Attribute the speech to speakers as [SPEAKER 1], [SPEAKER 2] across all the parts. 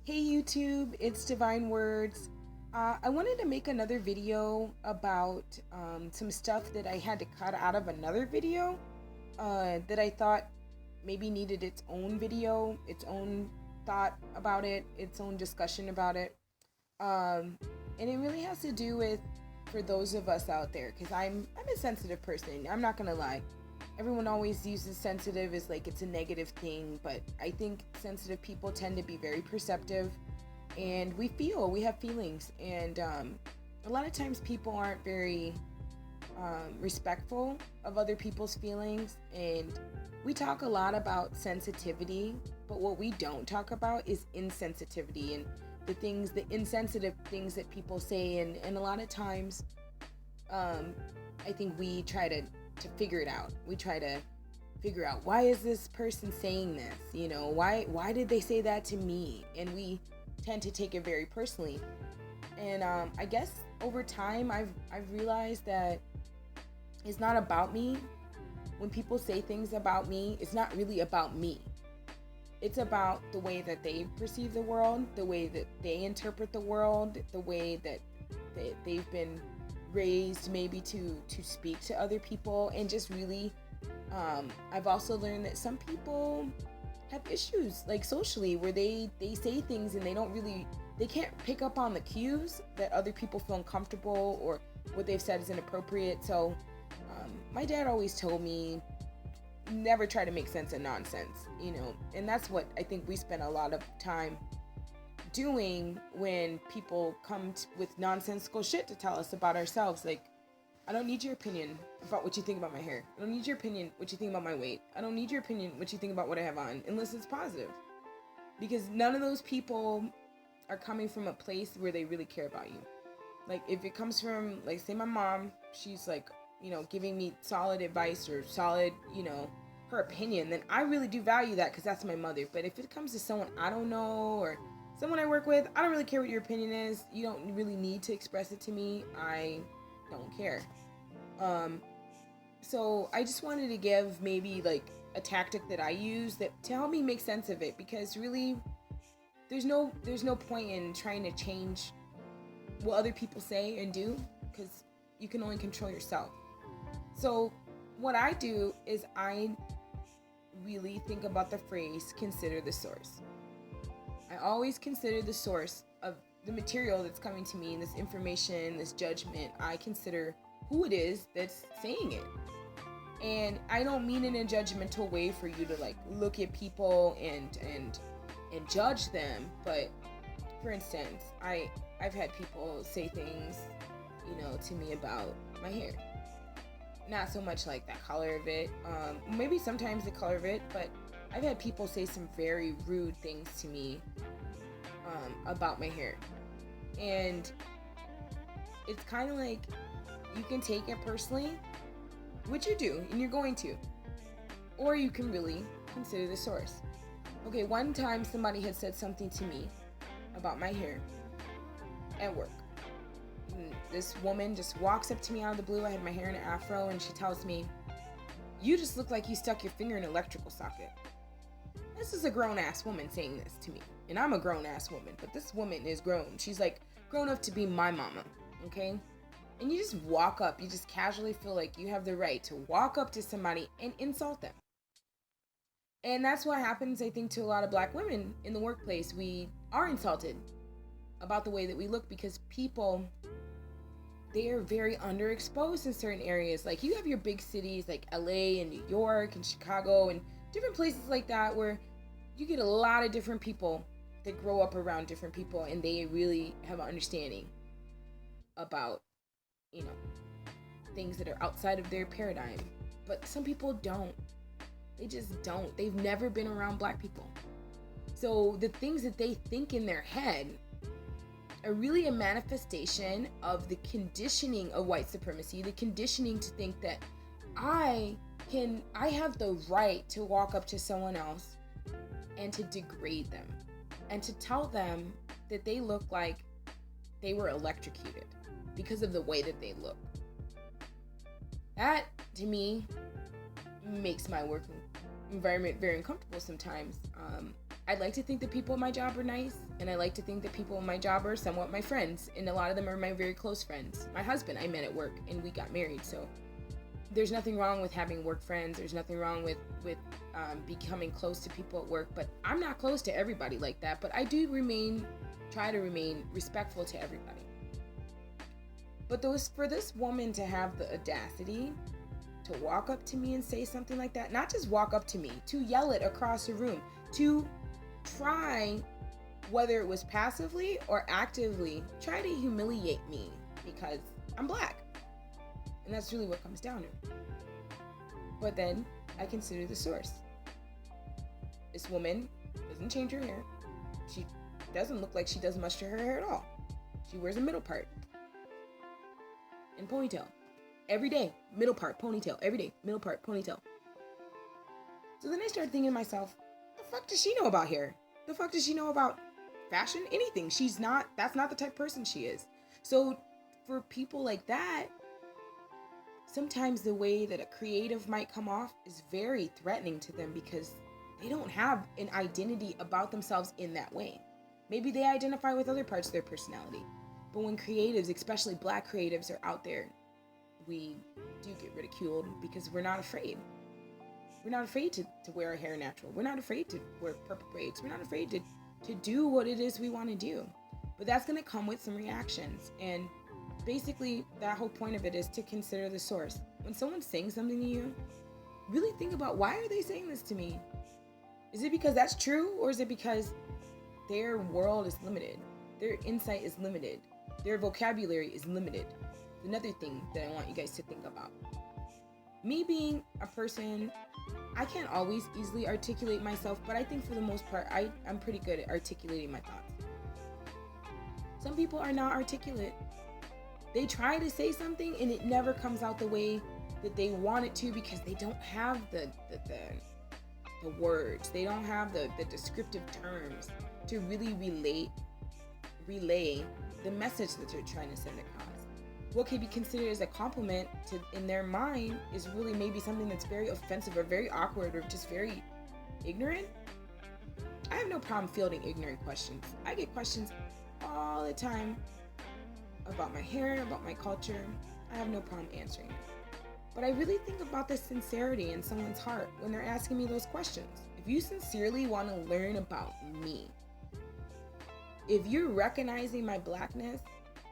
[SPEAKER 1] Hey YouTube, it's Divine Words. I wanted to make another video about some stuff that I had to cut out of another video that I thought maybe needed its own video, its own thought about it, its own discussion about it. And it really has to do with for those of us out there, because I'm a sensitive person. I'm not gonna lie. Everyone always uses sensitive as like it's a negative thing, but I think sensitive people tend to be very perceptive, and we have feelings, and a lot of times people aren't very respectful of other people's feelings. And we talk a lot about sensitivity, but what we don't talk about is insensitivity and the insensitive things that people say. And a lot of times I think we try to figure it out. We try to figure out, why is this person saying this? You know, why did they say that to me? And we tend to take it very personally. And I guess over time I've realized that it's not about me. When people say things about me, it's not really about me. It's about the way that they perceive the world, the way that they interpret the world, the way that they've been raised maybe to speak to other people. And just really I've also learned that some people have issues like socially, where they say things and they can't pick up on the cues that other people feel uncomfortable or what they've said is inappropriate. So my dad always told me, never try to make sense of nonsense, you know. And that's what I think we spend a lot of time doing when people come with nonsensical shit to tell us about ourselves. Like, I don't need your opinion about what you think about my hair. I don't need your opinion what you think about my weight. I don't need your opinion what you think about what I have on, unless it's positive. Because none of those people are coming from a place where they really care about you. Like, if it comes from, like, say my mom, she's like, you know, giving me solid advice or solid, you know, her opinion, then I really do value that because that's my mother. But if it comes to someone I don't know or someone I work with, I don't really care what your opinion is. You don't really need to express it to me. I don't care. So I just wanted to give maybe like a tactic that I use that to help me make sense of it, because really there's no point in trying to change what other people say and do, because you can only control yourself. So what I do is I really think about the phrase, consider the source. I always consider the source of the material that's coming to me, this information, this judgment. I consider who it is that's saying it. And I don't mean it in a judgmental way for you to like look at people and judge them. But for instance, I've had people say things, you know, to me about my hair. Not so much like that color of it, maybe sometimes the color of it, but I've had people say some very rude things to me about my hair. And it's kind of like, you can take it personally, which you do, and you're going to, or you can really consider the source. Okay, one time somebody had said something to me about my hair at work. This woman just walks up to me out of the blue. I had my hair in an afro, and she tells me, "You just look like you stuck your finger in an electrical socket." This is a grown-ass woman saying this to me. And I'm a grown-ass woman, but this woman is grown. She's like grown up to be my mama, okay? And you just walk up, you just casually feel like you have the right to walk up to somebody and insult them. And that's what happens, I think, to a lot of black women in the workplace. We are insulted about the way that we look because people, they are very underexposed in certain areas. Like, you have your big cities like LA and New York and Chicago and different places like that, where you get a lot of different people that grow up around different people, and they really have an understanding about, you know, things that are outside of their paradigm. But some people don't. They just don't. They've never been around black people. So the things that they think in their head are really a manifestation of the conditioning of white supremacy, the conditioning to think that I have the right to walk up to someone else and to degrade them and to tell them that they look like they were electrocuted because of the way that they look. That, to me, makes my work environment very uncomfortable sometimes. I'd like to think that people at my job are nice, and I like to think that people at my job are somewhat my friends, and a lot of them are my very close friends. My husband I met at work, and we got married, so there's nothing wrong with having work friends. There's nothing wrong with becoming close to people at work, but I'm not close to everybody like that, but I do try to remain respectful to everybody. But for this woman to have the audacity to walk up to me and say something like that, not just walk up to me, to yell it across the room, to try, whether it was passively or actively, try to humiliate me because I'm black. And that's really what comes down to. But then I consider the source. This woman doesn't change her hair. She doesn't look like she does much to her hair at all. She wears a middle part and ponytail every day. Middle part, ponytail every day. Middle part, ponytail. So then I started thinking to myself, the fuck does she know about hair? The fuck does she know about fashion? Anything. That's not the type of person she is. So for people like that, sometimes the way that a creative might come off is very threatening to them because they don't have an identity about themselves in that way. Maybe they identify with other parts of their personality. But when creatives, especially black creatives, are out there, we do get ridiculed because we're not afraid. We're not afraid to wear our hair natural. We're not afraid to wear purple braids. We're not afraid to do what it is we want to do. But that's going to come with some reactions. And basically, that whole point of it is to consider the source. When someone's saying something to you, really think about, why are they saying this to me? Is it because that's true? Or is it because their world is limited? Their insight is limited. Their vocabulary is limited. Another thing that I want you guys to think about. Me being a person, I can't always easily articulate myself, but I think for the most part, I'm pretty good at articulating my thoughts. Some people are not articulate. They try to say something and it never comes out the way that they want it to because they don't have the words. They don't have the descriptive terms to really relay the message that they're trying to send across. What could be considered as a compliment in their mind is really maybe something that's very offensive or very awkward or just very ignorant. I have no problem fielding ignorant questions. I get questions all the time about my hair, about my culture. I have no problem answering it. But I really think about the sincerity in someone's heart when they're asking me those questions. If you sincerely want to learn about me, if you're recognizing my blackness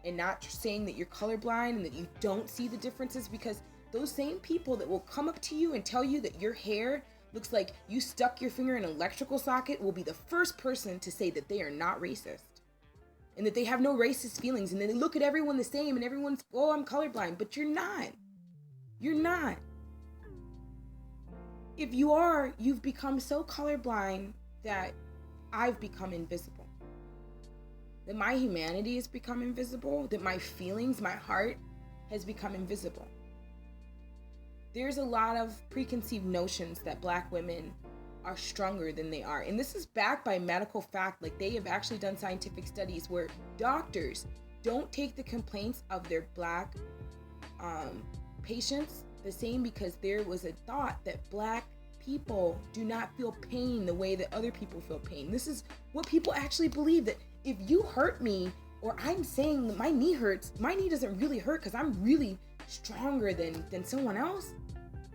[SPEAKER 1] and not saying that you're colorblind and that you don't see the differences, because those same people that will come up to you and tell you that your hair looks like you stuck your finger in an electrical socket will be the first person to say that they are not racist and that they have no racist feelings, and then they look at everyone the same and everyone's, oh, I'm colorblind, but you're not. You're not. If you are, you've become so colorblind that I've become invisible. That my humanity has become invisible, that my feelings, my heart has become invisible. There's a lot of preconceived notions that black women are stronger than they are. And this is backed by medical fact. Like, they have actually done scientific studies where doctors don't take the complaints of their black patients the same, because there was a thought that black people do not feel pain the way that other people feel pain. This is what people actually believe, that if you hurt me, or I'm saying that my knee hurts, my knee doesn't really hurt because I'm really stronger than someone else.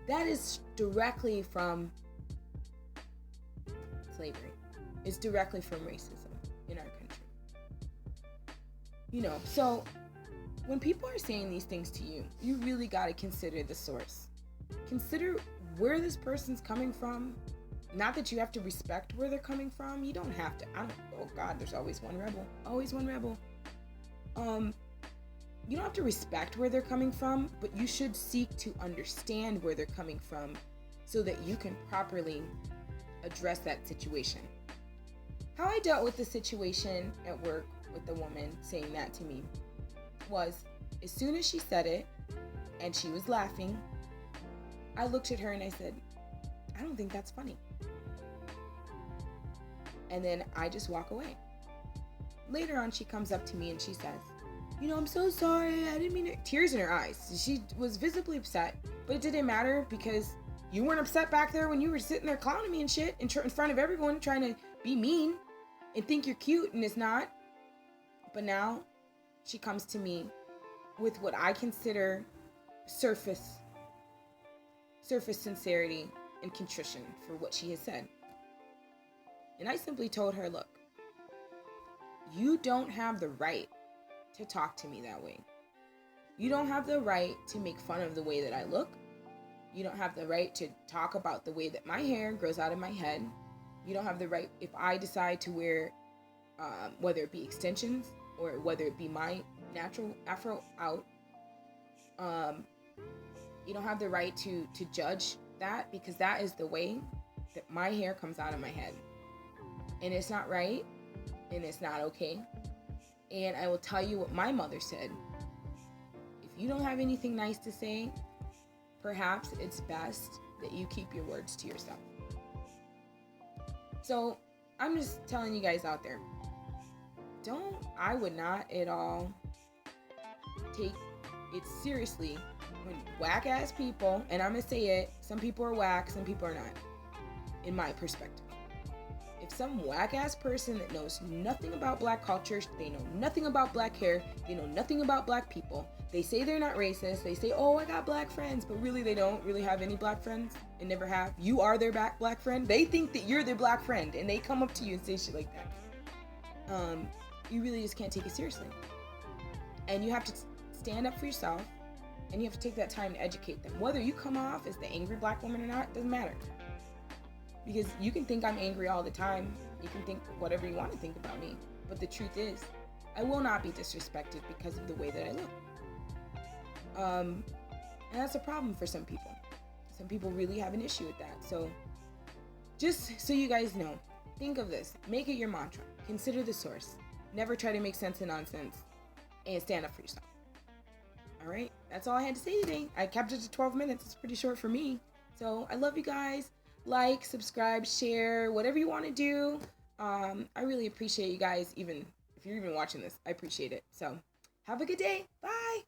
[SPEAKER 1] That is directly from slavery. It's directly from racism in our country. So when people are saying these things to you, you really got to consider the source. Consider where this person's coming from. Not that you have to respect where they're coming from. You don't have to. Oh God, there's always one rebel. Always one rebel. You don't have to respect where they're coming from, but you should seek to understand where they're coming from so that you can properly address that situation. How I dealt with the situation at work with the woman saying that to me was, as soon as she said it and she was laughing, I looked at her and I said, I don't think that's funny. And then I just walk away. Later on, she comes up to me and she says, I'm so sorry, I didn't mean it. Tears in her eyes. She was visibly upset, but it didn't matter because you weren't upset back there when you were sitting there clowning me and shit in front of everyone, trying to be mean and think you're cute and it's not. But now she comes to me with what I consider surface sincerity and contrition for what she has said. And I simply told her, look, you don't have the right to talk to me that way. You don't have the right to make fun of the way that I look. You don't have the right to talk about the way that my hair grows out of my head. You don't have the right, if I decide to wear, whether it be extensions or whether it be my natural afro out, you don't have the right to judge that, because that is the way that my hair comes out of my head. And it's not right, and it's not okay. And I will tell you what my mother said. If you don't have anything nice to say, perhaps it's best that you keep your words to yourself. So I'm just telling you guys out there, I would not at all take it seriously when whack ass people, and I'm gonna say it, some people are whack, some people are not, in my perspective. If some whack ass person that knows nothing about black culture, they know nothing about black hair, they know nothing about black people, they say they're not racist, they say, oh, I got black friends, but really they don't really have any black friends and never have. You are their black friend. They think that you're their black friend, and they come up to you and say shit like that. You really just can't take it seriously. And you have to stand up for yourself, and you have to take that time to educate them. Whether you come off as the angry black woman or not, doesn't matter. Because you can think I'm angry all the time. You can think whatever you want to think about me. But the truth is, I will not be disrespected because of the way that I look. And that's a problem for some people. Some people really have an issue with that. So just so you guys know, think of this. Make it your mantra. Consider the source. Never try to make sense of nonsense. And stand up for yourself. All right? That's all I had to say today. I kept it to 12 minutes. It's pretty short for me. So I love you guys. Like, subscribe, share, whatever you want to do. I really appreciate you guys, even if you're even watching this. I appreciate it. So have a good day. Bye.